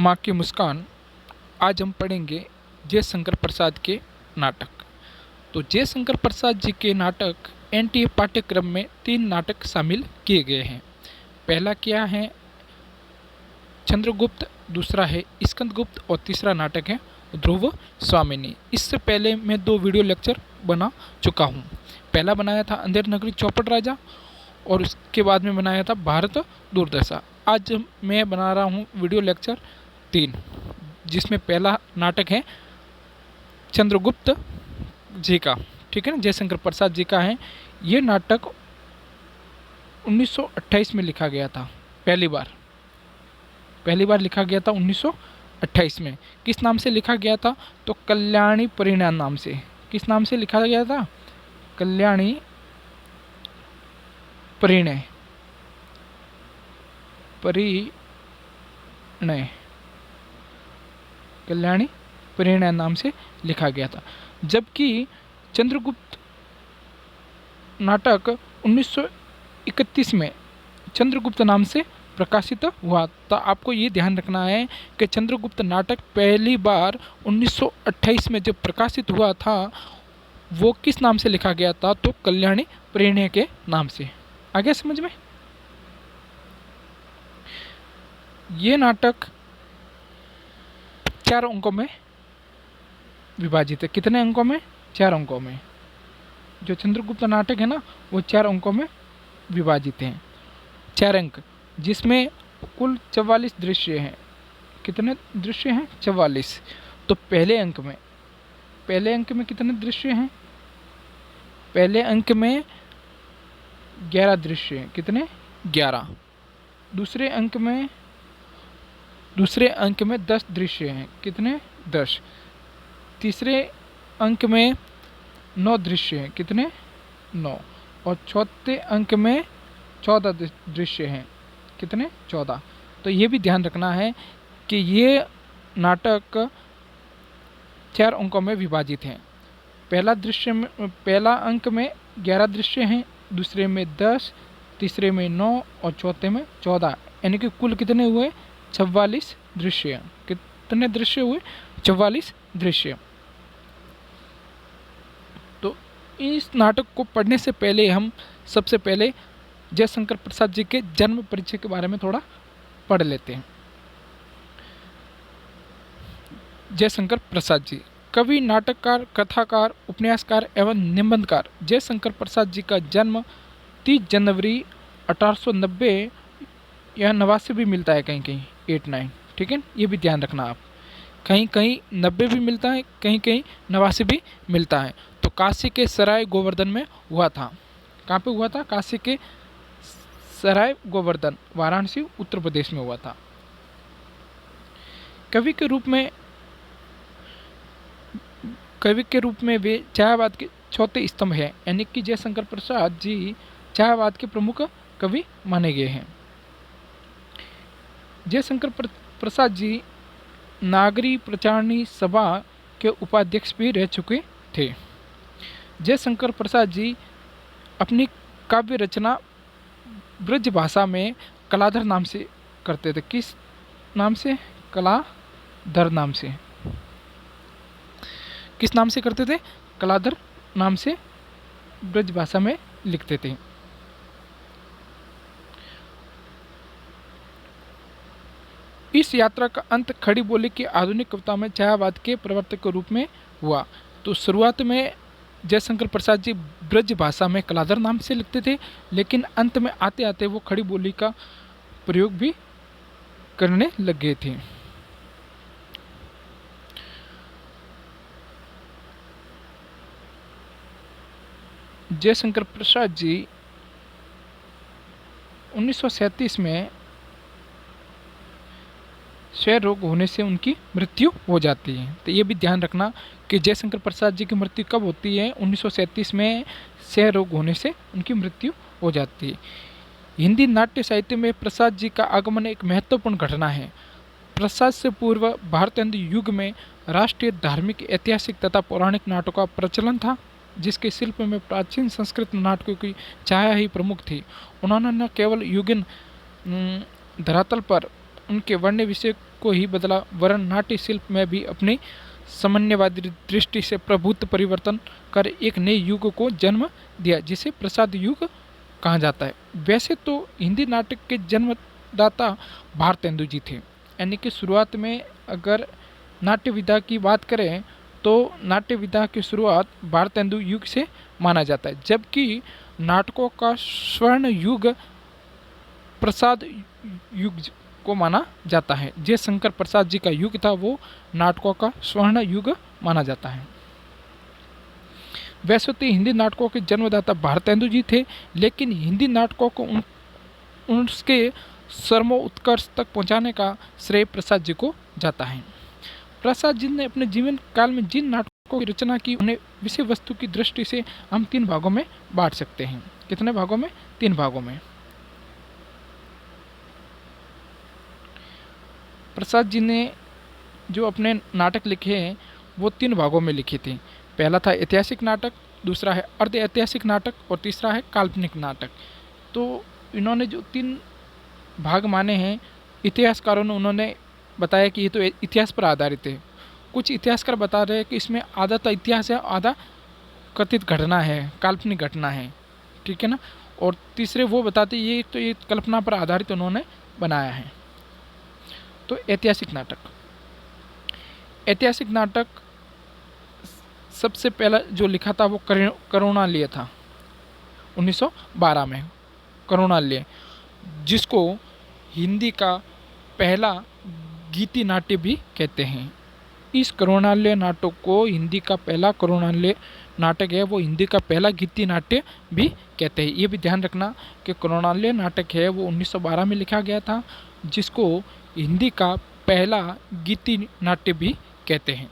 माँ की मुस्कान। आज हम पढ़ेंगे जयशंकर प्रसाद के नाटक। तो जयशंकर प्रसाद जी के नाटक एनटीए पाठ्यक्रम में 3 नाटक शामिल किए गए हैं। पहला क्या है चंद्रगुप्त, दूसरा है स्कंदगुप्त और तीसरा नाटक है ध्रुव स्वामिनी। इससे पहले मैं 2 वीडियो लेक्चर बना चुका हूँ। पहला बनाया था अंधेर नगरी चौपड़ राजा और उसके बाद में बनाया था भारत दुर्दशा। आज मैं बना रहा हूँ वीडियो लेक्चर 3, जिसमें पहला नाटक है चंद्रगुप्त जी का, ठीक है ना, जयशंकर प्रसाद जी का है। ये नाटक 1928 में लिखा गया था। पहली बार लिखा गया था 1928 में। किस नाम से लिखा गया था? तो कल्याणी परिणय नाम से। किस नाम से लिखा गया था? कल्याणी परिणय कल्याणी परिणय नाम से लिखा गया था। जबकि चंद्रगुप्त नाटक 1931 में चंद्रगुप्त नाम से प्रकाशित हुआ। तो आपको ये ध्यान रखना है कि चंद्रगुप्त नाटक पहली बार 1928 में जब प्रकाशित हुआ था, वो किस नाम से लिखा गया था? तो कल्याणी परिणय के नाम से। आ गया समझ में? ये नाटक 4 अंकों में विभाजित है। कितने अंकों में? 4 अंकों में। जो चंद्रगुप्त नाटक है ना, वो 4 अंकों में विभाजित हैं। 4 अंक, जिसमें कुल 44 दृश्य हैं। कितने दृश्य हैं? 44। तो पहले अंक में कितने दृश्य हैं? पहले अंक में 11 दृश्य हैं। कितने? 11। दूसरे अंक में 10 दृश्य हैं। कितने? 10। तीसरे अंक में 9 दृश्य हैं। कितने? 9। और चौथे अंक में 14 दृश्य हैं। कितने? 14। तो ये भी ध्यान रखना है कि ये नाटक 4 अंकों में विभाजित हैं। पहला अंक में 11 दृश्य हैं, दूसरे में 10, तीसरे में 9 और चौथे में 14। यानी कि कुल कितने हुए? 44 दृश्य। कितने दृश्य हुए? 44 दृश्य। तो इस नाटक को पढ़ने से पहले हम सबसे पहले जयशंकर प्रसाद जी के जन्म परिचय के बारे में थोड़ा पढ़ लेते हैं। जयशंकर प्रसाद जी कवि, नाटककार, कथाकार, उपन्यासकार एवं निबंधकार। जयशंकर प्रसाद जी का जन्म 30 जनवरी 1890 या 89 भी मिलता है, कहीं कहीं 89, ठीक है। ये भी ध्यान रखना आप, कहीं कहीं 90 भी मिलता है, कहीं कहीं 89 भी मिलता है। तो काशी के सराय गोवर्धन में हुआ था। कहाँ पे हुआ था? काशी के सराय गोवर्धन, वाराणसी, उत्तर प्रदेश में हुआ था। कवि के रूप में वे छायावाद के चौथे स्तंभ हैं। यानी कि जयशंकर प्रसाद जी छायावाद के प्रमुख कवि माने गए हैं। जयशंकर प्रसाद जी नागरी प्रचारणी सभा के उपाध्यक्ष भी रह चुके थे। जयशंकर प्रसाद जी अपनी काव्य रचना ब्रज भाषा में कलाधर नाम से करते थे। किस नाम से? कलाधर नाम से। किस नाम से करते थे? कलाधर नाम से ब्रज भाषा में लिखते थे। इस यात्रा का अंत खड़ी बोली की आधुनिक कविता में छायावाद के प्रवर्तक के रूप में हुआ। तो शुरुआत में जयशंकर प्रसाद जी ब्रज भाषा में कलाधर नाम से लिखते थे, लेकिन अंत में आते आते वो खड़ी बोली का प्रयोग भी करने लगे थे। जयशंकर प्रसाद जी 1937 में क्षय रोग होने से उनकी मृत्यु हो जाती है। तो ये भी ध्यान रखना कि जयशंकर प्रसाद जी की मृत्यु कब होती है? 1937 में क्षय रोग होने से उनकी मृत्यु हो जाती है। हिंदी नाट्य साहित्य में प्रसाद जी का आगमन एक महत्वपूर्ण घटना है। प्रसाद से पूर्व भारतेंदु युग में राष्ट्रीय, धार्मिक, ऐतिहासिक तथा पौराणिक नाटकों का प्रचलन था, जिसके शिल्प में प्राचीन संस्कृत नाटकों की छाया ही प्रमुख थी। उन्होंने न केवल युगीन धरातल पर उनके वर्ण्य विषय को ही बदला, वरन नाट्य शिल्प में भी अपनी सामान्यवादी दृष्टि से प्रभुत्व परिवर्तन कर एक नए युग को जन्म दिया, जिसे प्रसाद युग कहा जाता है। वैसे तो हिंदी नाटक के जन्मदाता भारतेंदु जी थे, यानी कि शुरुआत में अगर नाट्य विधा की बात करें तो नाट्य विधा की शुरुआत भारतेंदु युग से माना जाता है, जबकि नाटकों का स्वर्ण युग प्रसाद युग को माना जाता है। जयशंकर प्रसाद जी का युग था वो नाटकों का स्वर्ण युग माना जाता है। वैसे तो हिंदी नाटकों के जन्मदाता भारतेंदु जी थे, लेकिन हिंदी नाटकों को उसके सर्वोत्कर्ष तक पहुंचाने का श्रेय प्रसाद जी को जाता है। प्रसाद जी ने अपने जीवन काल में जिन नाटकों की रचना की उन्हें विषय वस्तु की दृष्टि से हम 3 भागों में बांट सकते हैं। कितने भागों में? 3 भागों में। प्रसाद जी ने जो अपने नाटक लिखे हैं वो 3 भागों में लिखे थे। पहला था ऐतिहासिक नाटक, दूसरा है अर्ध ऐतिहासिक नाटक और तीसरा है काल्पनिक नाटक। तो इन्होंने जो 3 भाग माने हैं, इतिहासकारों ने उन्होंने बताया कि ये तो इतिहास पर आधारित है। कुछ इतिहासकार बता रहे हैं कि इसमें आधा तो इतिहास है, आधा कथित घटना है, काल्पनिक घटना है, ठीक है ना। और तीसरे वो बताते ये तो ये कल्पना पर आधारित उन्होंने बनाया है। तो ऐतिहासिक नाटक, ऐतिहासिक नाटक सबसे पहला जो लिखा था वो करुणालय था 1912 में। करुणालय, जिसको हिंदी का पहला गीति नाट्य भी कहते हैं। इस करुणालय नाटक को हिंदी का पहला करुणालय नाटक है वो हिंदी का पहला गीति नाट्य भी कहते हैं। ये भी ध्यान रखना कि करुणालय नाटक है वो 1912 में लिखा गया था, जिसको हिंदी का पहला गीति नाट्य भी कहते हैं।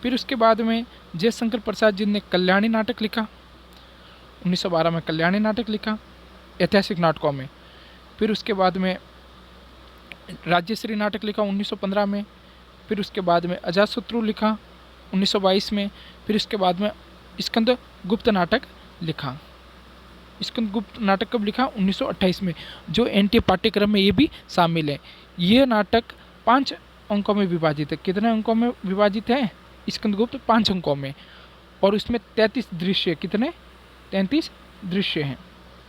फिर उसके बाद में जयशंकर प्रसाद जी ने कल्याणी नाटक लिखा, 1912 में कल्याणी नाटक लिखा ऐतिहासिक नाटकों में। फिर उसके बाद में राज्यश्री नाटक लिखा 1915 में। फिर उसके बाद में अजातशत्रु लिखा 1922 में। फिर उसके बाद में स्कंद गुप्त नाटक लिखा। स्कंद गुप्त नाटक कब लिखा? 1928 में, जो एनटी पाठ्यक्रम में ये भी शामिल है। ये नाटक 5 अंकों में विभाजित है। कितने अंकों में विभाजित है? स्कंद गुप्त 5 अंकों में, और उसमें 33 दृश्य, कितने? 33 दृश्य हैं।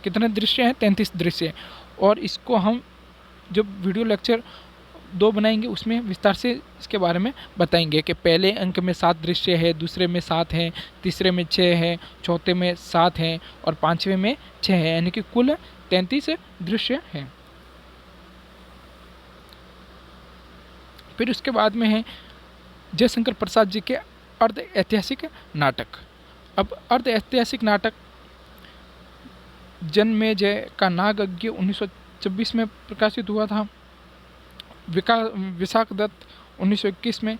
कितने दृश्य हैं? 33 दृश्य हैं। और इसको हम जब वीडियो लेक्चर 2 बनाएंगे उसमें विस्तार से इसके बारे में बताएंगे कि पहले अंक में 7 दृश्य है, दूसरे में 7 हैं, तीसरे में 6 है, चौथे में 7 हैं और 5वें में 6 है, यानी कि कुल 33 दृश्य हैं। फिर उसके बाद में है जयशंकर प्रसाद जी के अर्ध ऐतिहासिक नाटक। अब अर्ध ऐतिहासिक नाटक जन्मेजय का नागयज्ञ 1926 में प्रकाशित हुआ था। विशाख दत्त 1921 में,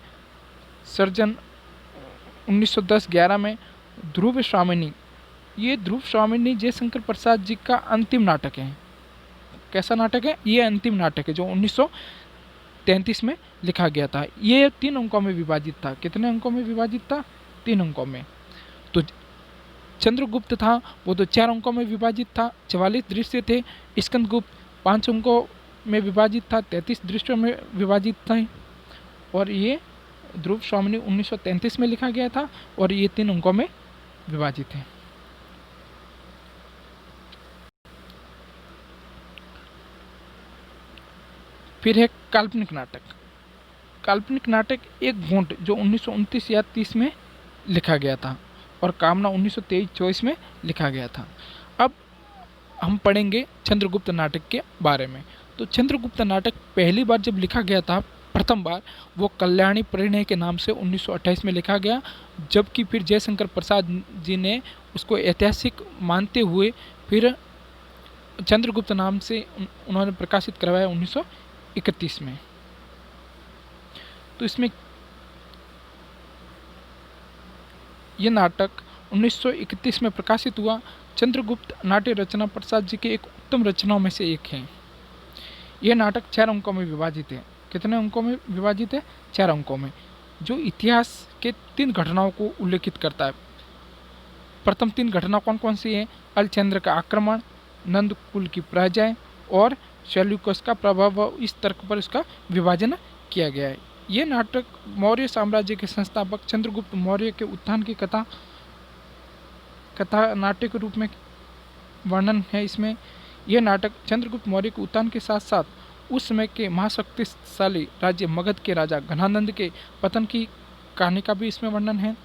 सर्जन 1910-11 में, ध्रुव स्वामिनी। ये ध्रुव स्वामिनी जयशंकर प्रसाद जी का अंतिम नाटक है। कैसा नाटक है? ये अंतिम नाटक है जो 1933 में लिखा गया था। ये 3 अंकों में विभाजित था। कितने अंकों में विभाजित था? 3 अंकों में। तो चंद्रगुप्त था वो तो 4 अंकों में विभाजित था, 44 दृश्य थे। स्कंदगुप्त 5 अंकों में विभाजित था, 33 दृश्यों में विभाजित था। और ये ध्रुव स्वामिनी 1933 में लिखा गया था और ये 3 अंकों में विभाजित है। फिर है काल्पनिक नाटक। काल्पनिक नाटक एक घूंट जो 1929 या 30 में लिखा गया था और कामना 1923-24 में लिखा गया था। अब हम पढ़ेंगे चंद्रगुप्त नाटक के बारे में। तो चंद्रगुप्त नाटक पहली बार जब लिखा गया था, प्रथम बार, वो कल्याणी परिणय के नाम से 1928 में लिखा गया, जबकि फिर जयशंकर प्रसाद जी ने उसको ऐतिहासिक मानते हुए फिर चंद्रगुप्त नाम से उन्होंने प्रकाशित करवाया 1931 में। तो इसमें यह नाटक 1931 में प्रकाशित हुआ। चंद्रगुप्त नाट्य रचना प्रसाद जी के एक उत्तम रचनाओं में से एक है। यह नाटक 4 अंकों में विभाजित है। कितने अंकों में विभाजित है? 4 अंकों में, जो इतिहास के 3 घटनाओं को उल्लेखित करता है। प्रथम 3 घटना कौन कौन सी है? अलचंद्र का आक्रमण, नंद कुल की पराजय और सेल्यूकस का प्रभाव, इस तर्क पर इसका विभाजन किया गया है। ये नाटक मौर्य साम्राज्य के संस्थापक चंद्रगुप्त मौर्य के उत्थान की कथा नाट्य के रूप में वर्णन है। इसमें यह नाटक चंद्रगुप्त मौर्य के उत्थान के साथ साथ उस समय के महाशक्तिशाली राज्य मगध के राजा घनानंद के पतन की कहानी का भी इसमें वर्णन है।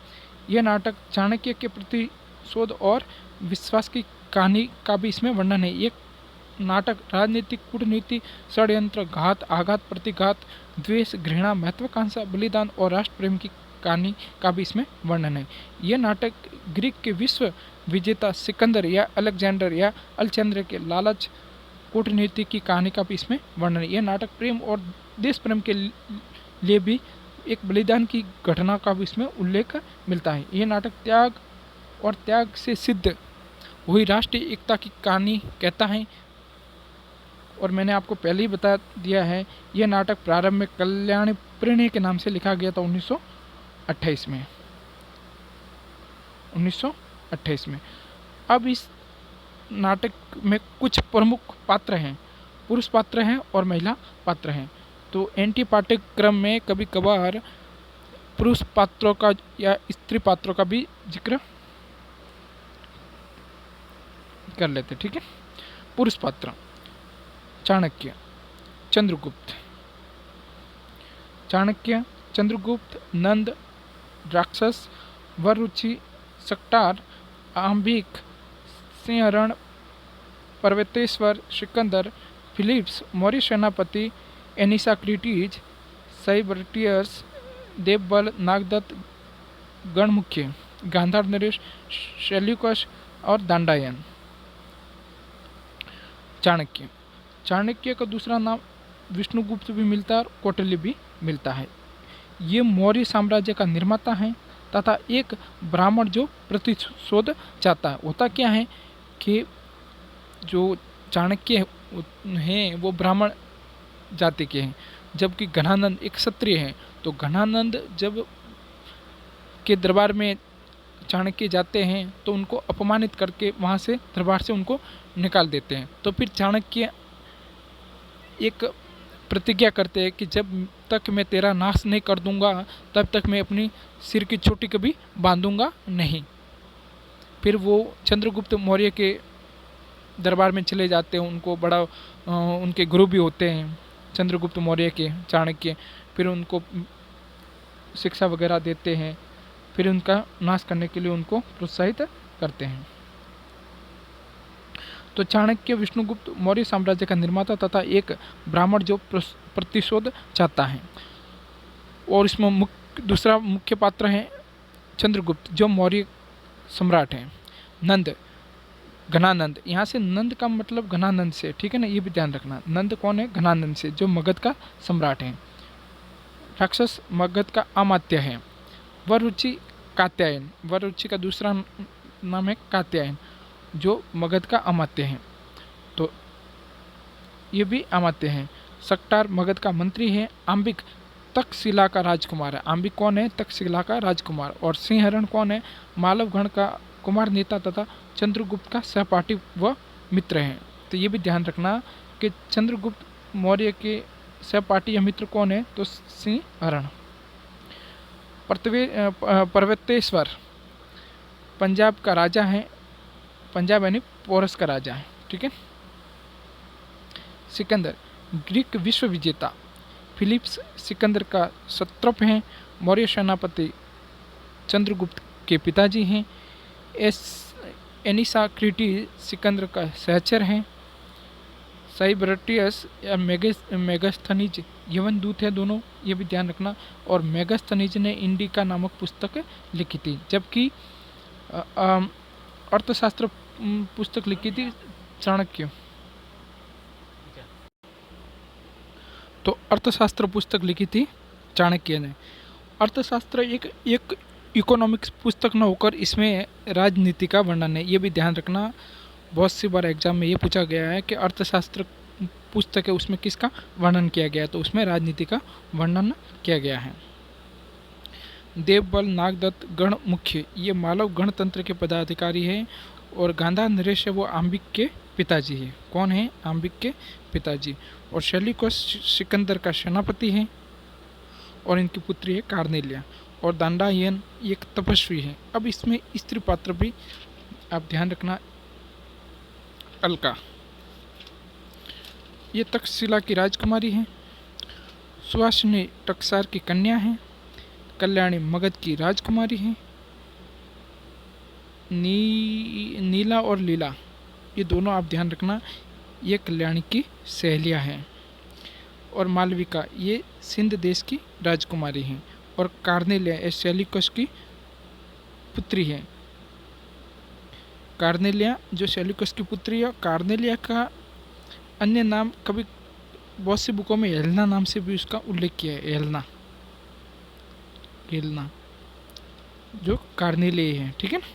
यह नाटक चाणक्य के प्रतिशोध और विश्वास की कहानी का भी इसमें वर्णन है। ये नाटक राजनीतिक, कूटनीति, षड्यंत्र, घात, आघात, प्रतिघात, द्वेष, घृणा, महत्वाकांक्षा, बलिदान और राष्ट्र प्रेम की कहानी का भी इसमें वर्णन है। यह नाटक ग्रीक के विश्व विजेता सिकंदर या अलेक्जेंडर या अलचंद्र के लालच, कूटनीति की कहानी का भी इसमें वर्णन है। यह नाटक प्रेम और देश प्रेम के लिए भी एक बलिदान की घटना का भी इसमें उल्लेख मिलता है। यह नाटक त्याग से सिद्ध हुई राष्ट्रीय एकता की कहानी कहता है। और मैंने आपको पहले ही बता दिया है, यह नाटक प्रारंभ में कल्याणी प्रणय के नाम से लिखा गया था 1928 में। अब इस नाटक में कुछ प्रमुख पात्र हैं, पुरुष पात्र हैं और महिला पात्र हैं। तो एनटी पाठ्यक्रम में कभी कभार पुरुष पात्रों का या स्त्री पात्रों का भी जिक्र कर लेते, ठीक है। पुरुष पात्र: चाणक्य, चंद्रगुप्त, नंद, राक्षस, वररुचि, सक्टार, आंबिक, सिंहरण, पर्वतेश्वर, सिकंदर, फिलिप्स, मौर्य सेनापति, एनिसाक्रिटीज, साइबर्टियस, देवबल, नागदत्त, गणमुख्य, गांधार नरेश, सेल्यूकस और दांडायन। चाणक्य का दूसरा नाम विष्णुगुप्त भी मिलता है और कौटिल्य भी मिलता है। ये मौर्य साम्राज्य का निर्माता है तथा एक ब्राह्मण जो प्रतिशोध चाहता है। होता क्या है कि जो चाणक्य हैं वो ब्राह्मण जाति के हैं, जबकि घनानंद एक क्षत्रिय हैं। तो घनानंद जब के दरबार में चाणक्य जाते हैं तो उनको अपमानित करके वहाँ से दरबार से उनको निकाल देते हैं। तो फिर चाणक्य एक प्रतिज्ञा करते हैं कि जब तक मैं तेरा नाश नहीं कर दूंगा तब तक मैं अपनी सिर की चोटी कभी बांधूंगा नहीं। फिर वो चंद्रगुप्त मौर्य के दरबार में चले जाते हैं। उनको बड़ा उनके गुरु भी होते हैं चंद्रगुप्त मौर्य के, चाणक्य। फिर उनको शिक्षा वगैरह देते हैं, फिर उनका नाश करने के लिए उनको प्रोत्साहित करते हैं। तो चाणक्य विष्णुगुप्त मौर्य साम्राज्य का निर्माता तथा एक ब्राह्मण जो प्रतिशोध चाहता है। और इसमें दूसरा मुख्य पात्र है चंद्रगुप्त जो मौर्य सम्राट हैं। नंद, घनानंद, यहाँ से नंद का मतलब घनानंद से, ठीक है ना, ये भी ध्यान रखना। नंद कौन है? घनानंद से, जो मगध का सम्राट है। राक्षस मगध का अमात्य है। वररुचि कात्यायन, वररुचि का दूसरा नाम है कात्यायन जो मगध का अमात्य है। तो ये भी अमात्य हैं। सक्टार मगध का मंत्री है। आंबिक तक्षशिला का राजकुमार है। आंबिक कौन है? तक्षशिला का राजकुमार। और सिंहरण कौन है? मालवगण का कुमार नेता तथा चंद्रगुप्त का सहपाठी व मित्र हैं। तो ये भी ध्यान रखना कि चंद्रगुप्त मौर्य के सहपाठी या मित्र कौन है? तो सिंहरण। पर्वतेश्वर पंजाब का राजा है। पंजाब यानी पोरस का राजा है, ठीक है। सिकंदर ग्रीक विश्व विजेता। फिलिप्स सिकंदर का सत्रप हैं। मौर्य सेनापति चंद्रगुप्त के पिताजी हैं। एनिसाक्रिटीज सिकंदर का सहचर हैं। साइबर्टियस या मेगास्थनीज यवन दूत है दोनों, ये भी ध्यान रखना। और मेगास्थनीज ने इंडिका नामक पुस्तक लिखी थी, जबकि अर्थशास्त्र पुस्तक लिखी थी चाणक्य। तो अर्थशास्त्र पुस्तक लिखी थी चाणक्य ने। अर्थशास्त्र एक इकोनॉमिक्स पुस्तक न होकर इसमें राजनीति का वर्णन है, ये भी ध्यान रखना। बहुत सी बार एग्जाम में ये पूछा गया है कि अर्थशास्त्र पुस्तक है उसमें किसका वर्णन किया गया है, तो उसमें राजनीति का वर्णन किया गया है। देवबल, नागदत्त, गणमुख्य ये मालव गणतंत्र के पदाधिकारी हैं और गांधार नरेश है वो आम्बिक के पिताजी है। कौन है? आम्बिक के पिताजी। और सेल्यूकस सिकंदर का सेनापति है और इनकी पुत्री है कार्नेलिया। और दांडायन एक तपस्वी है। अब इसमें स्त्री पात्र भी आप ध्यान रखना। अलका ये तक्षशिला की राजकुमारी है। सुहासिनी टकसार की कन्या है। कल्याणी मगध की राजकुमारी है। नीला और लीला ये दोनों आप ध्यान रखना, ये कल्याणी की सहेलियां हैं। और मालविका ये सिंध देश की राजकुमारी हैं। और कार्नेलिया सेल्यूकस की पुत्री है। कार्नेलिया जो सेल्यूकस की पुत्री है। कार्नेलिया का अन्य नाम कभी बहुत सी बुकों में एलना नाम से भी उसका उल्लेख किया है। एलना जो कार्नेलिया है, ठीक है ना।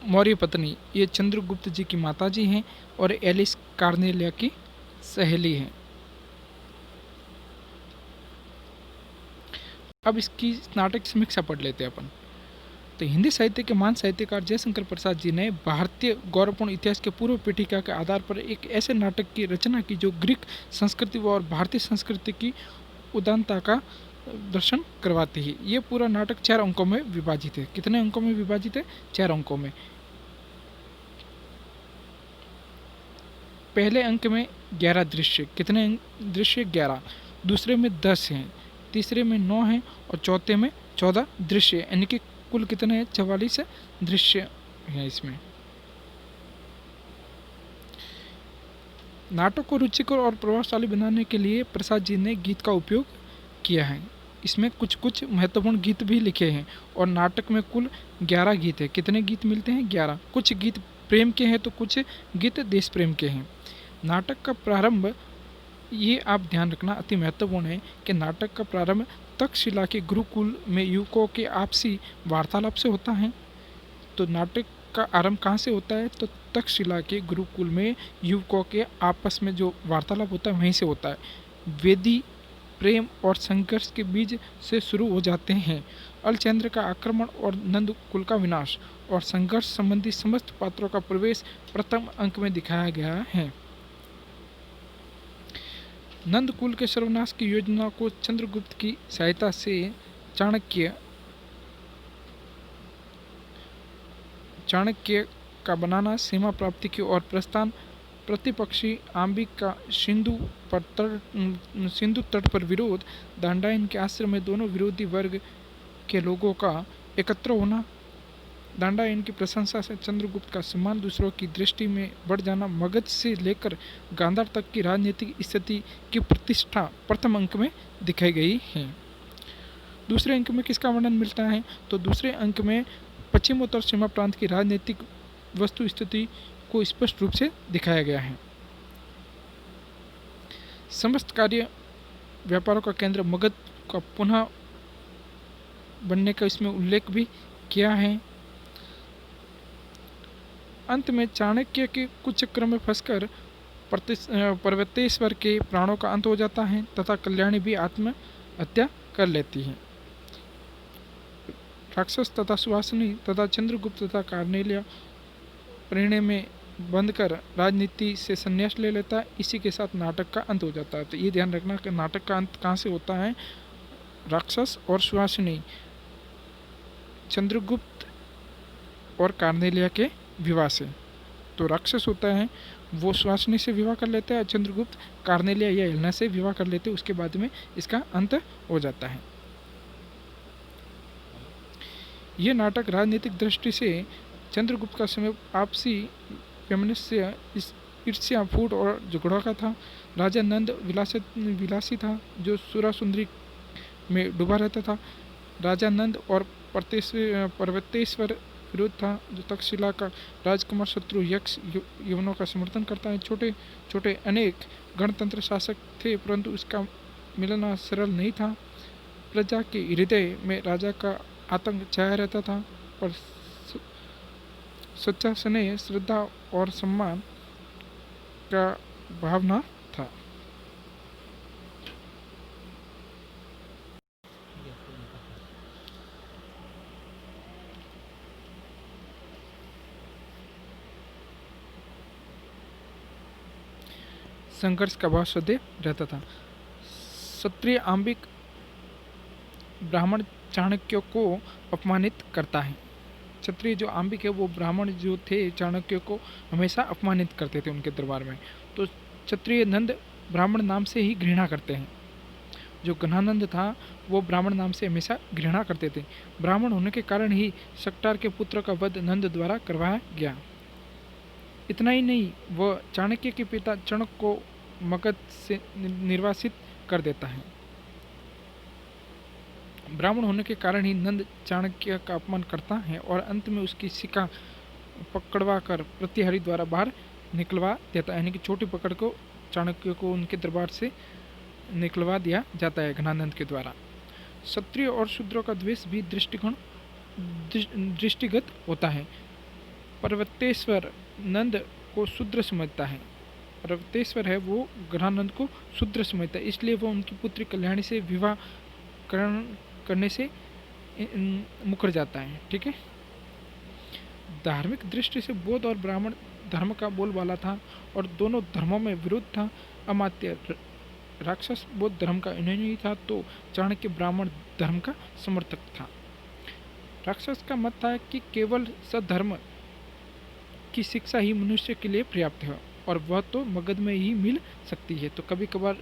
मौर्य पत्नी ये चंद्रगुप्त जी की माताजी हैं और एलिस कार्नेलिया की सहेली है। अब इसकी नाटक समीक्षा पढ़ लेते हैं अपन। तो हिंदी साहित्य के महान साहित्यकार जयशंकर प्रसाद जी ने भारतीय गौरवपूर्ण इतिहास के पूर्व पीठिका के आधार पर एक ऐसे नाटक की रचना की जो ग्रीक संस्कृति और भारतीय संस्कृति की उदारता का दर्शन करवाती है। ये पूरा नाटक 4 अंकों में विभाजित है। कितने अंकों में विभाजित है? 4 अंकों में। पहले अंक में 11 दृश्य। कितने दृश्य? 11। दूसरे में 10 हैं। तीसरे में 9 हैं और चौथे में 14 दृश्य, यानी कि कुल कितने हैं? 44 दृश्य हैं इसमें। नाटक को रुचिकर और प्रभावशाली बनाने के लिए प्रसाद जी ने गीत का उपयोग किया है। इसमें कुछ कुछ महत्वपूर्ण गीत भी लिखे हैं। और नाटक में कुल 11 गीत हैं। कितने गीत मिलते हैं? 11। कुछ गीत प्रेम के हैं तो कुछ गीत देश प्रेम के हैं। नाटक का प्रारंभ, ये आप ध्यान रखना, अति महत्वपूर्ण है कि नाटक का प्रारंभ तक्षशिला के गुरुकुल में युवकों के आपसी वार्तालाप से होता है। तो नाटक का आरंभ कहाँ से होता है? तो तक्षशिला के गुरुकुल में युवकों के आपस में जो वार्तालाप होता है वहीं से होता है। वेदी प्रेम और संघर्ष के बीज से शुरू हो जाते हैं। अलचंद्र का आक्रमण और नंद कुल का विनाश और संघर्ष संबंधी समस्त पात्रों का प्रवेश प्रथम अंक में दिखाया गया है। नंद कुल के सर्वनाश की योजना को चंद्रगुप्त की सहायता से चाणक्य का बनाना, सीमा प्राप्ति की ओर प्रस्थान, प्रतिपक्षी आम्बिक का सिंधु तट पर विरोध, दांडायन के आश्रम में दोनों विरोधी वर्ग के लोगों का एकत्र होना, दांडायन की प्रशंसा से चंद्रगुप्त का सम्मान दूसरों की दृष्टि में बढ़ जाना, मगध से लेकर गांधार तक की राजनीतिक स्थिति की प्रतिष्ठा प्रथम अंक में दिखाई गई है। दूसरे अंक में किसका वर्णन मिलता है? तो दूसरे अंक में पश्चिमोत्तर सीमा प्रांत की राजनीतिक वस्तु स्थिति को स्पष्ट रूप से दिखाया गया है। समस्त कार्य व्यापारों का केंद्र मगध का पुनः बनने का इसमें उल्लेख भी किया है। अंत में चाणक्य के कुछ चक्र में फंसकर पर्वतेश्वर के प्राणों का अंत हो जाता है तथा कल्याणी भी आत्महत्या कर लेती है। राक्षस तथा सुहासिनी तथा चंद्रगुप्त तथा कार्नेलिया परिणय में बंधकर राजनीति से संन्यास ले लेता है। इसी के साथ नाटक का अंत हो जाता है। तो ये ध्यान रखना कि नाटक का अंत कहाँ से होता है? राक्षस और सुहासिनी, चंद्रगुप्त और कार्नेलिया के विवाह से। तो राक्षस होता है वो सुहासिनी से विवाह कर लेता है, चंद्रगुप्त कार्नेलिया या एलना से विवाह कर लेते हैं। उसके बाद में इसका अंत हो जाता है। ये नाटक राजनीतिक दृष्टि से चंद्रगुप्त का समय आपसी वैमनस्य, ईर्ष्या, फूट और झगड़ा का था। राजा नंद विलासी था जो सुरा सुंदरी में डूबा रहता था। राजा नंद और पर्वतेश्वर विरोध था जो तक्षशिला का राजकुमार शत्रु यक्ष यवनों का समर्थन करता है। छोटे छोटे अनेक गणतंत्र शासक थे परंतु इसका मिलना सरल नहीं था। प्रजा के हृदय में राजा का आतंक छाया रहता था और सच्चा स्नेह, श्रद्धा और सम्मान का भावना था। संघर्ष का भाव सदैव रहता था। क्षत्रिय आंबिक ब्राह्मण चाणक्य को अपमानित करता है। क्षत्रिय जो आंबिक है वो ब्राह्मण जो थे चाणक्य को हमेशा अपमानित करते थे उनके दरबार में। तो क्षत्रिय नंद ब्राह्मण नाम से ही घृणा करते हैं। जो घनानंद था वो ब्राह्मण नाम से हमेशा घृणा करते थे। ब्राह्मण होने के कारण ही शक्टार के पुत्र का वध नंद द्वारा करवाया गया। इतना ही नहीं, वह चाणक्य के पिता चणक को मगध से निर्वासित कर देता है। ब्राह्मण होने के कारण ही नंद चाणक्य का अपमान करता है और अंत में उसकी शिका पकड़वा कर प्रतिहारी द्वारा बाहर निकलवा देता है, यानी कि छोटी पकड़ को चाणक्य को उनके दरबार से निकलवा दिया जाता है घनानंद के द्वारा। क्षत्रिय और शूद्रों का द्वेष भी दृष्टिगत होता है। पर्वतेश्वर नंद को शूद्र समझता है। पर्वतेश्वर है वो घनानंद को शूद्र समझता है, इसलिए वो उनकी पुत्री कल्याणी से विवाह करने से मुकर जाता है। ठीक है। धार्मिक दृष्टि से बौद्ध और ब्राह्मण धर्म का बोलबाला था और दोनों धर्मों में विरोध था। अमात्य राक्षस बौद्ध धर्म का नहीं था तो चाणक्य ब्राह्मण धर्म का समर्थक था। राक्षस का मत था कि केवल सधर्म की शिक्षा ही मनुष्य के लिए पर्याप्त है और वह तो मगध में ही मिल सकती है। तो कभी कभार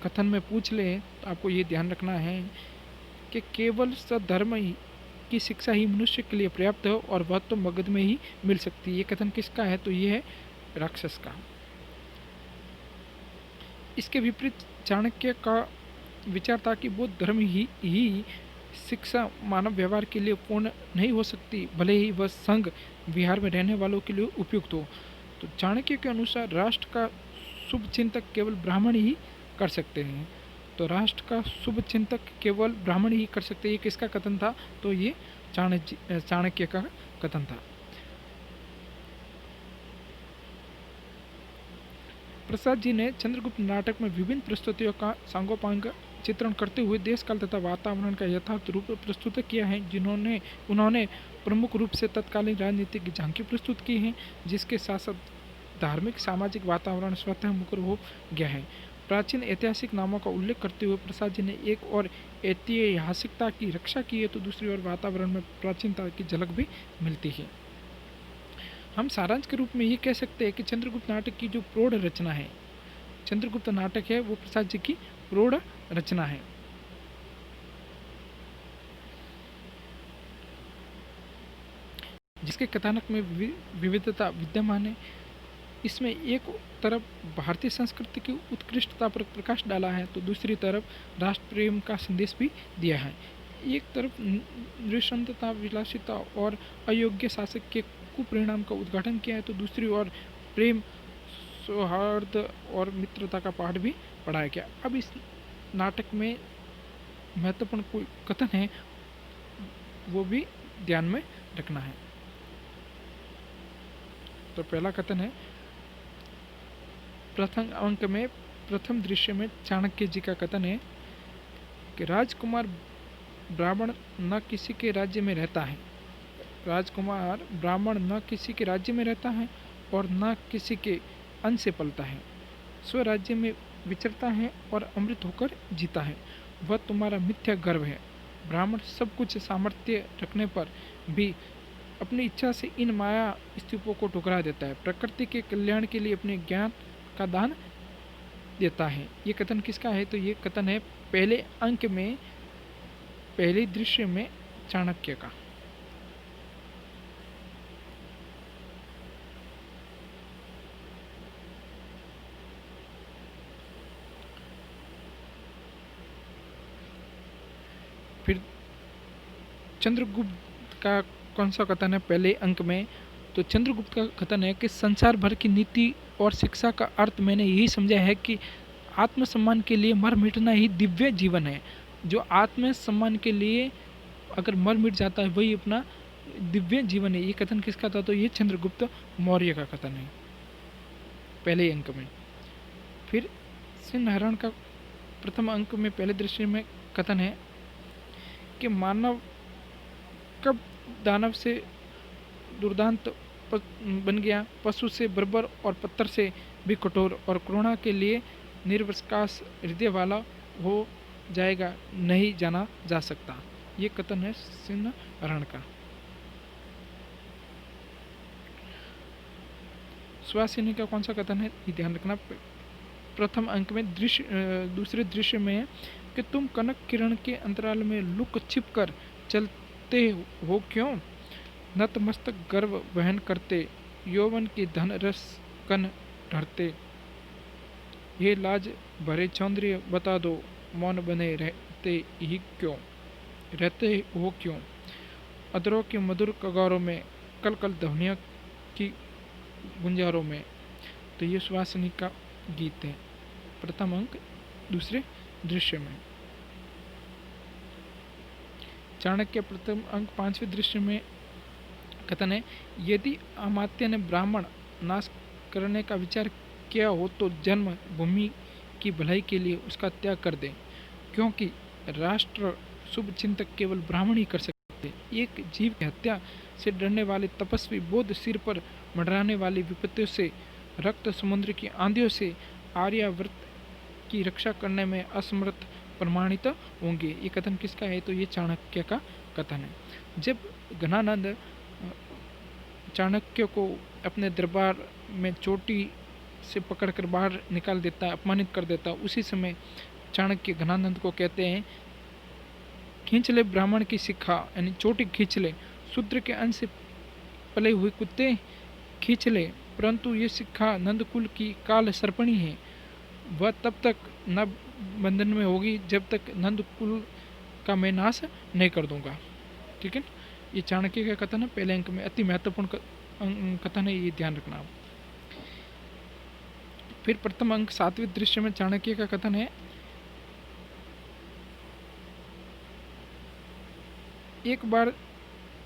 कथन में पूछ ले तो आपको ये ध्यान रखना है कि केवल सधर्म की शिक्षा ही मनुष्य के लिए पर्याप्त है और वह तो मगध में ही मिल सकती है। ये कथन किसका है? तो ये है राक्षस का। इसके विपरीत चाणक्य का विचार था कि बौद्ध धर्म ही शिक्षा मानव व्यवहार के लिए पूर्ण नहीं हो सकती, भले ही वह संघ विहार में रहने वालों के लिए उपयुक्त हो। तो चाणक्य के अनुसार राष्ट्र का शुभ चिंतक केवल ब्राह्मण ही कर सकते हैं। तो राष्ट्र का शुभ चिंतक केवल ब्राह्मण ही कर सकते हैं। ये किसका कथन था? तो ये चाणक्य का कथन था। प्रसाद जी ने चंद्रगुप्त नाटक में विभिन्न प्रस्तुतियों का सांगोपांग चित्रण करते हुए देश काल तथा वातावरण का यथार्थ रूप प्रस्तुत किया है। उन्होंने प्रमुख रूप से तत्कालीन राजनीति की झांकी प्रस्तुत की है, जिसके साथ साथ धार्मिक सामाजिक वातावरण स्वतः मुकर हो गया है। प्राचीन ऐतिहासिक नामों का उल्लेख करते हुए प्रसाद जी ने एक और ऐतिहासिकता की रक्षा की है तो दूसरी ओर वातावरण में प्राचीनता की झलक भी मिलती है। हम सारांश के रूप में ये कह सकते हैं कि चंद्रगुप्त नाटक की जो प्रौढ़ रचना है, चंद्रगुप्त नाटक है वो प्रसाद जी की प्रौढ़ रचना है। जिसके कथानक में विविधता विद्यमान है। इसमें एक तरफ भारतीय संस्कृति की उत्कृष्टता पर प्रकाश डाला है तो दूसरी तरफ राष्ट्र प्रेम का संदेश भी दिया है। एक तरफ नृशंसता, विलासिता और अयोग्य शासक के कुपरिणाम का उद्घाटन किया है तो दूसरी ओर प्रेम, सौहार्द और मित्रता का पाठ भी पढ़ाया गया। अब इस नाटक में महत्वपूर्ण कोई कथन है वो भी ध्यान में रखना है। तो पहला कथन है, प्रथम अंक में प्रथम दृश्य में चाणक्य जी का कथन है कि राजकुमार ब्राह्मण न किसी के राज्य में रहता है। राजकुमार ब्राह्मण न किसी के राज्य में रहता है और न किसी के अन्न से पलता है। स्वराज्य में विचरता है और अमृत होकर जीता है। वह तुम्हारा मिथ्या गर्व है। ब्राह्मण सब कुछ सामर्थ्य रखने पर भी अपनी इच्छा से इन माया स्तूपों को ठुकरा देता है। प्रकृति के कल्याण के लिए अपने ज्ञान का दान देता है। ये कथन किसका है? तो ये कथन है पहले अंक में, पहले दृश्य में चाणक्य का। फिर चंद्रगुप्त का कौन सा कथन है पहले अंक में? तो चंद्रगुप्त का कथन है कि संसार भर की नीति और शिक्षा का अर्थ मैंने यही समझा है कि आत्मसम्मान के लिए मर मिटना ही दिव्य जीवन है। जो आत्मसम्मान के लिए अगर मर मिट जाता है वही अपना दिव्य जीवन है। ये कथन किसका था? तो ये चंद्रगुप्त मौर्य का कथन है पहले अंक में। फिर सिंहरण का प्रथम अंक में पहले दृश्य में कथन है कि मानव कब दानव से दुर्दांत बन गया, पशु से बर्बर और पत्थर से भी कठोर, और करुणा के लिए निर्विकास हृदय वाला हो जाएगा, नहीं जाना जा सकता। ये कथन है सिंह रण का। सुहासिनी का कौन सा कथन है, ये ध्यान रखना। प्रथम अंक में दूसरे दृश्य में है कि तुम कनक किरण के अंतराल में लुक छिप कर चलते हो क्यों, नतमस्तक गर्व वहन करते, यौवन की धन रस कन ढरते, ये लाज भरे सौंदर्य बता दो, मौन बने रहते हो क्यों, अदरों के मधुर कगारों में, कल कल ध्वनिया की गुंजारों में। तो ये सुहासिनी का गीत है, प्रथम अंक दूसरे दृश्य में। चाणक्य प्रथम अंक पांचवें दृश्य में कथन है, यदि अमात्य ने ब्राह्मण नाश करने का विचार किया हो तो जन्म भूमि की भलाई के लिए उसका त्याग कर दें, क्योंकि राष्ट्र शुभ चिंतक केवल ब्राह्मण ही कर सकते। एक जीव की हत्या से डरने वाले तपस्वी बोध सिर पर मंडराने वाली विपत्तियों से, रक्त समुद्र की आंधियों से आर्यावर्त की रक्षा करने में असमर्थ प्रमाणित होंगे। ये कथन किसका है, तो ये चाणक्य का कथन है। जब घनानंद चाणक्य को अपने दरबार में चोटी से पकड़कर बाहर निकाल देता है, अपमानित कर देता है, उसी समय चाणक्य घनानंद को कहते हैं, खींच ले ब्राह्मण की शिखा, यानी चोटी खींच ले, शूद्र के अंश से पले हुए कुत्ते खींच ले, परंतु ये शिखा नंदकुल की काल सर्पणी है, वह तब तक न बंधन में होगी जब तक नंदकुल का मैं नाश नहीं कर दूंगा। ठीक है, ये चाणक्य का कथन है, पहले अंक में अति महत्वपूर्ण कथन है, ये ध्यान रखना। फिर प्रथम अंक सातवें दृश्य में चाणक्य का कथन है, एक बार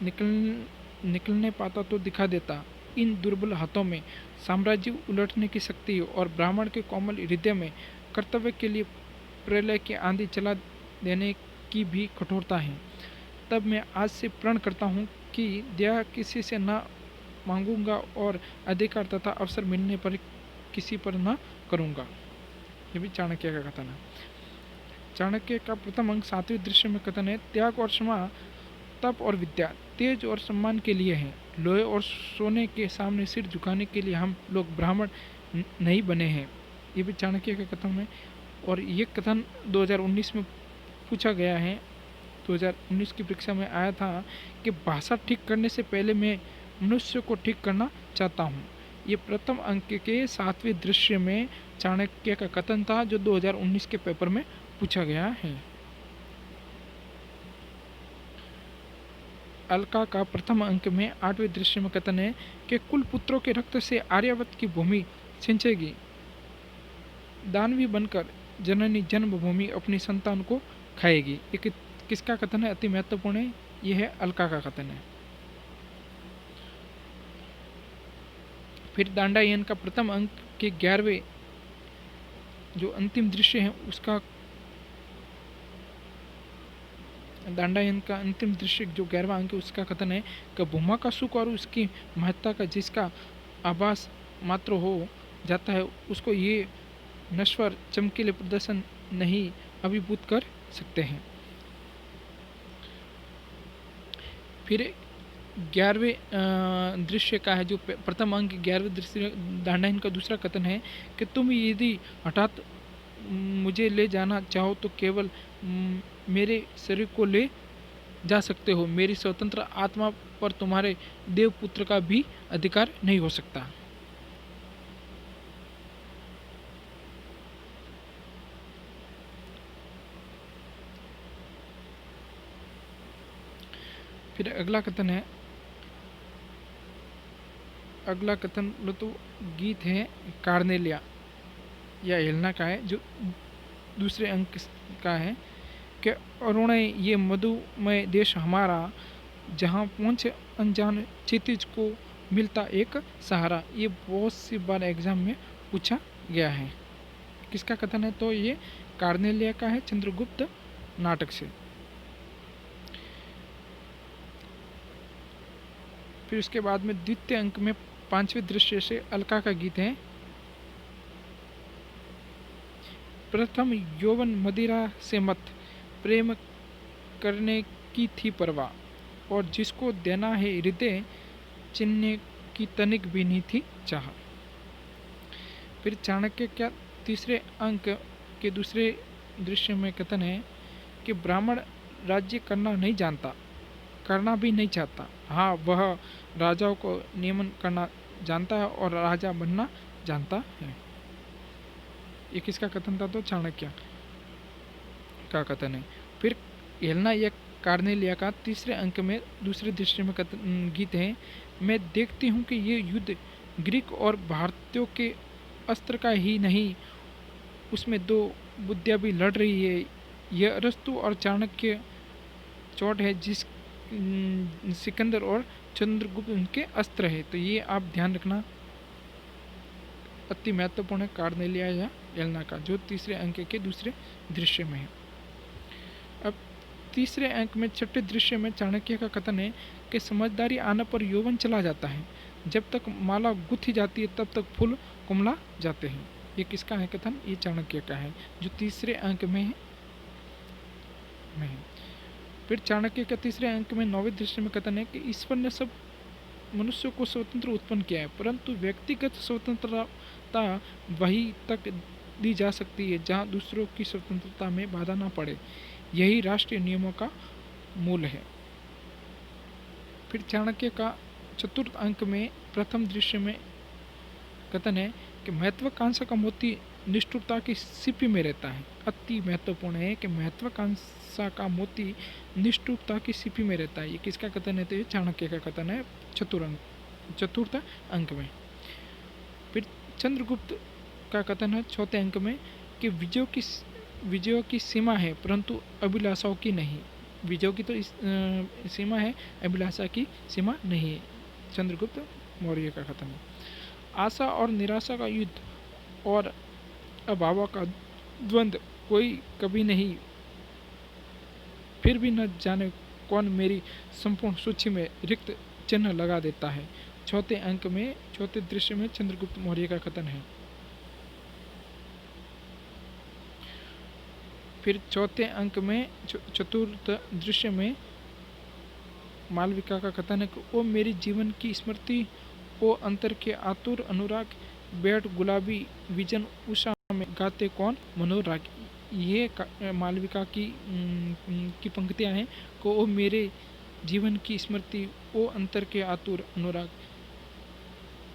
निकलने पाता तो दिखा देता, इन दुर्बल हाथों में साम्राज्य उलटने की शक्ति और ब्राह्मण के कोमल हृदय में कर्तव्य के लिए प्रलय की आंधी चला देने की भी कठोरता है। तब मैं आज से प्रण करता हूँ कि दया किसी से न मांगूंगा और अधिकार तथा अवसर मिलने पर किसी पर न करूँगा। ये भी चाणक्य का कथन है। चाणक्य का प्रथम अंक सातवें दृश्य में कथन है, त्याग और क्षमा, तप और विद्या तेज और सम्मान के लिए है, लोहे और सोने के सामने सिर झुकाने के लिए हम लोग ब्राह्मण नहीं बने हैं। ये भी चाणक्य का कथन है, और ये कथन 2019 में पूछा गया है। 2019 की परीक्षा में आया था कि भाषा ठीक करने से पहले मैं मनुष्य को ठीक करना चाहता हूँ। ये प्रथम अंक के सातवें दृश्य में चाणक्य का कथन था, जो 2019 के पेपर में पूछा गया है। अलका का प्रथम अंक में आठवें दृश्य में कथन है कि कुल पुत्रों के रक्त से आर्यावर्त की भूमि सिंचेगी, दानवी बनकर जननी जन्मभूमि अपनी संतान को खाएगी। ये किसका कथन है, अति महत्वपूर्ण है, यह है अलका का कथन है। फिर दांडायन का प्रथम अंक के 11वें जो अंतिम दृश्य है उसका, दांडायन का अंतिम दृश्य जो 11वां अंक है उसका कथन है कि भूमा का सुख और उसकी महत्ता का जिसका आभास मात्र हो जाता है, उसको ये नश्वर चमकीले प्रदर्शन नहीं अभिभूत कर सकते हैं। फिर 11वें दृश्य का है जो प्रथम अंक 11वें दृश्य दांडायन का दूसरा कथन है कि तुम यदि हठात मुझे ले जाना चाहो तो केवल मेरे शरीर को ले जा सकते हो, मेरी स्वतंत्र आत्मा पर तुम्हारे देवपुत्र का भी अधिकार नहीं हो सकता। फिर अगला कथन है, अगला कथन तो गीत है कार्नेलिया या हेलना का है, जो दूसरे अंक का है कि अरुणे ये मधुमय देश हमारा, जहाँ पहुँच अनजान क्षितिज को मिलता एक सहारा। ये बहुत सी बार एग्जाम में पूछा गया है। किसका कथन है, तो ये कार्नेलिया का है, चंद्रगुप्त नाटक से। फिर उसके बाद में द्वितीय अंक में 5वें दृश्य से अलका का गीत है। प्रथम यौवन मदिरा से मत, प्रेम करने की थी परवाह, और जिसको देना है हृदय, चिन्ह की तनिक भी नहीं थी चाह। फिर चाणक्य क्या तीसरे अंक के दूसरे दृश्य में कथन है कि ब्राह्मण राज्य करना नहीं जानता, करना भी नहीं चाहता। हाँ, वह राजाओं को नियमन करना जानता है और राजा बनना जानता है। ये किसका कथन था? तो चाणक्य का कथन है। फिर हेलना या कार्नेलिया का तीसरे अंक में दूसरे दृश्य में गीत है। मैं देखती हूँ कि ये युद्ध ग्रीक और भारतीयों के अस्त्र का ही नहीं, उसमें दो बुद्धियाँ भी लड़ रही है। यह अरस्तु और चाणक्य चोट है, जिस सिकंदर और चंद्रगुप्त उनके अस्त्र है। तो ये आप ध्यान रखना, अति महत्वपूर्ण है कार्नेलिया या एलना का, जो तीसरे अंक के दूसरे दृश्य में है। अब तीसरे अंक में छठे दृश्य में चाणक्य का कथन है कि समझदारी आने पर यौवन चला जाता है, जब तक माला गुथी जाती है तब तक फूल कुमला जाते हैं। ये किसका है कथन? ये चाणक्य का है, जो तीसरे अंक में है। फिर चाणक्य का तीसरे अंक में 9वें दृश्य में कथन है कि ईश्वर ने सब मनुष्यों को स्वतंत्र उत्पन्न किया है, परंतु व्यक्तिगत स्वतंत्रता वही तक दी जा सकती है जहाँ दूसरों की स्वतंत्रता में बाधा ना पड़े। यही राष्ट्रीय नियमों का मूल है। फिर चाणक्य का चतुर्थ अंक में प्रथम दृश्य में कथन है कि महत्वाकांक्षा का मोती निष्ठुरता की सीपी में रहता है। अति महत्वपूर्ण है कि महत्वाकांक्षा का मोती निष्ठुरता की सीपी में रहता है। ये किसका कथन है? तो ये चाणक्य का कथन है चतुर्थ अंक में। फिर चंद्रगुप्त का कथन है चौथे अंक में कि विजयों की सीमा है, परंतु अभिलाषाओं की नहीं। विजयों की तो सीमा है, अभिलाषा की सीमा नहीं है। चंद्रगुप्त मौर्य का कथन है। आशा और निराशा का युद्ध और अभाव का द्वंद्व कोई कभी नहीं, फिर भी न जाने कौन मेरी संपूर्ण सूची में रिक्त चिन्ह लगा देता है। चौथे अंक में चौथे दृश्य में चंद्रगुप्त मौर्य का कथन है। फिर चौथे अंक में चतुर्थ दृश्य में मालविका का कथन है कि ओ मेरी जीवन की स्मृति, ओ अंतर के आतुर अनुराग, बैठ गुलाबी विजन उषा में गाते कौन मनोराग। ये मालविका की पंक्तियाँ हैं को ओ मेरे जीवन की स्मृति, ओ अंतर के आतुर अनुराग,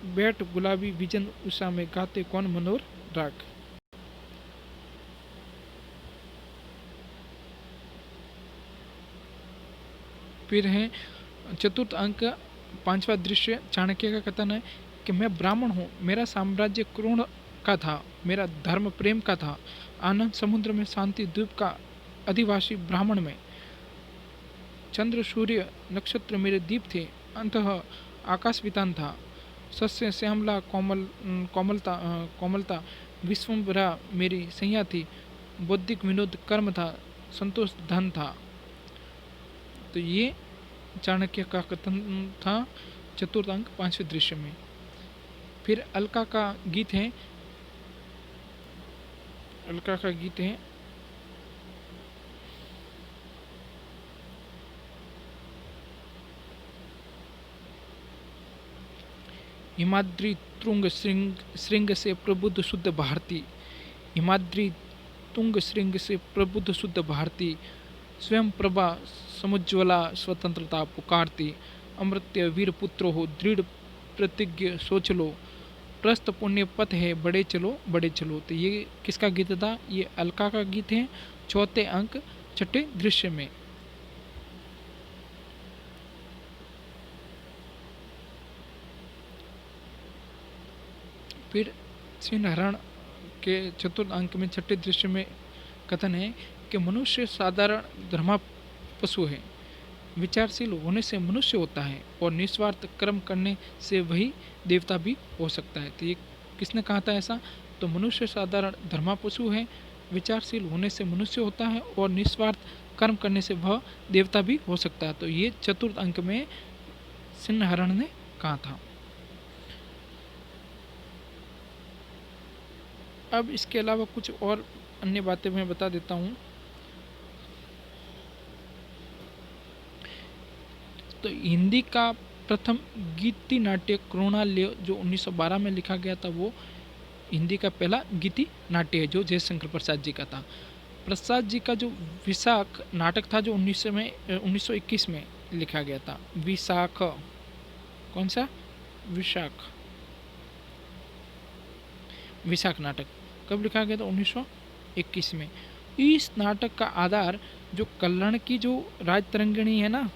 बैठ गुलाबी विजन उषा में गाते कौन मनोराग। फिर है चतुर्थ अंक पांचवा दृश्य चाणक्य का कथन है कि मैं ब्राह्मण हूँ, मेरा साम्राज्य क्रोध का था, मेरा धर्म प्रेम का था, आनंद समुद्र में शांति द्वीप का अधिवासी ब्राह्मण में, चंद्र सूर्य नक्षत्र मेरे दीप थे, अंतः आकाश वितान था, सस्य श्यामला कोमलता विश्वम्भरा मेरी सैया थी, बौद्धिक विनोद कर्म था, संतोष धन था। तो ये चाणक्य का कथन था चतुर्थ अंक पांचवें दृश्य में। फिर अलका का गीत है। हिमाद्री तुंग श्रृंग से प्रबुद्ध शुद्ध भारती, हिमाद्री तुंग श्रृंग से प्रबुद्ध शुद्ध भारती, स्वयं प्रभा समुज्वला स्वतंत्रता पुकारती, अमृत्य वीर पुत्र हो दृढ़ प्रतिज्ञ सोच लो, प्रस्थ पुण्य पथ है बड़े चलो। तो ये किसका गीत था? ये अलका का गीत है, चौथे अंक छठे दृश्य में। फिर सिंहरण के चतुर्थ अंक में छठे दृश्य में कथन है कि मनुष्य साधारण धर्मा पशु है, विचारशील होने से मनुष्य होता है और निस्वार्थ कर्म करने से वही देवता भी हो सकता है। तो ये किसने कहा था ऐसा? तो मनुष्य साधारण धर्मा पशु है, विचारशील होने से मनुष्य होता है और निस्वार्थ कर्म करने से वह देवता भी हो सकता है। तो ये चतुर्थ अंक में सिन्हरण ने कहा था। अब इसके अलावा कुछ और अन्य बातें मैं बता देता हूँ। तो हिंदी का प्रथम गीति नाट्य क्रोणालय जो 1912 में लिखा गया था, वो हिंदी का पहला गीति नाट्य है जो जयशंकर प्रसाद जी का था। प्रसाद जी का जो विशाख नाटक था जो 1921 में लिखा गया था। विशाख, कौन सा? विशाख नाटक कब लिखा गया था? 1921 में। इस नाटक का आधार जो कल्याण की जो राज तरंगिणी है ना,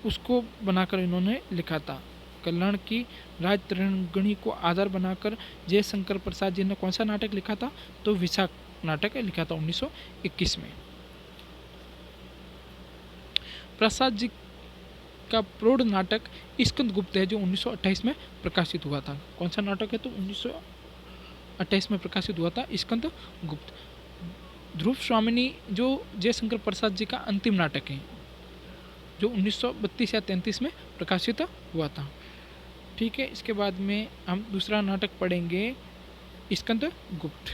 उसको बनाकर इन्होंने लिखा था। कल्याण की राज तरंगिणी को आधार बनाकर जयशंकर प्रसाद जी ने कौन सा नाटक लिखा था? तो विशाख नाटक लिखा था 1921 में। प्रसाद जी का प्रौढ़ नाटक स्कंद गुप्त है जो 1928 में प्रकाशित हुआ था। कौन सा नाटक है? तो 1928 में प्रकाशित हुआ था स्कंद गुप्त। ध्रुव स्वामिनी जो जयशंकर प्रसाद जी का अंतिम नाटक है जो 1932 या 33 में प्रकाशित हुआ था। ठीक है, इसके बाद में हम दूसरा नाटक पढ़ेंगे स्कंद गुप्त।